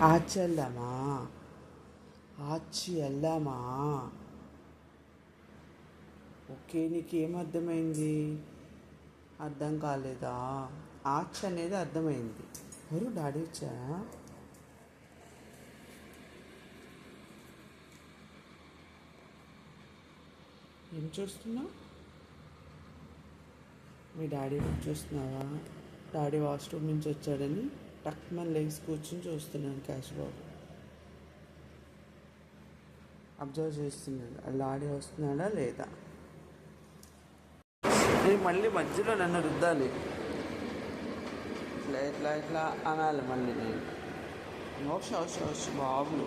ఆచి వెళ్దామా? ఆచి వెళ్దామా? ఓకే, నీకేం అర్థమైంది? అర్థం కాలేదా? ఆచి అనేది అర్థమైంది. ఎవరు డాడీ వచ్చారా? ఏం చూస్తున్నావు? మీ డాడీ చూస్తున్నావా? డాడీ వాష్రూమ్ నుంచి వచ్చాడని టక్మన్ లేచి కూర్చొని చూస్తున్నాను క్యాష్ బాబు. అబ్జర్వ్ చేస్తున్నాడు వాళ్ళ డాడీ వస్తున్నాడా లేదా. నేను మళ్ళీ మధ్యలో నన్ను రుద్దాలి, ఇట్లా ఇట్లా ఇట్లా అనాలి మళ్ళీ. నేను బాబులు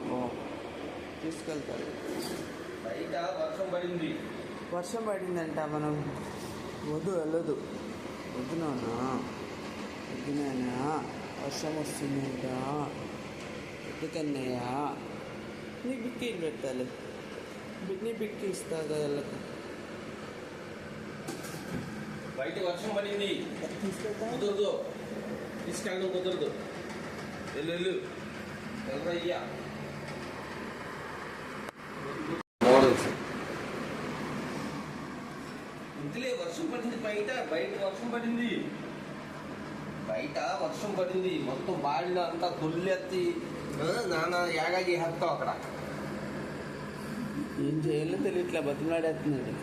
తీసుకెళ్తాడు. బయట వర్షం పడింది. వర్షం పడిందంట, మనం వెళ్ళదు. వద్దునానా, వర్షం వస్తుందంట. ఎందుకన్నయ్యా? నీ బిక్కి ఏం పెట్టాలి? నీ బిక్కి ఇస్తా వాళ్ళకి. బయట వర్షం పడింది, కుదరదు, తీసుకెళ్ళడం కుదరదు. వెళ్ళు వెళ్ళరయ్యా. ఇందులే వర్షం పడింది. బయట వర్షం పడింది. మొత్తం బాడిలో అంతా తొల్లెత్తి నాన్న యాగా చేస్తావు అక్కడ. ఏం చేయాలో తెలియట్లే, బతిమలాడేస్తున్నాడు.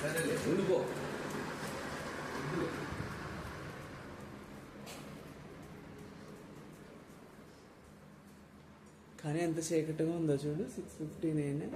సరేలే ఉండిపో. కానీ ఎంత చీకటిగా ఉందో చూడు. 6:59.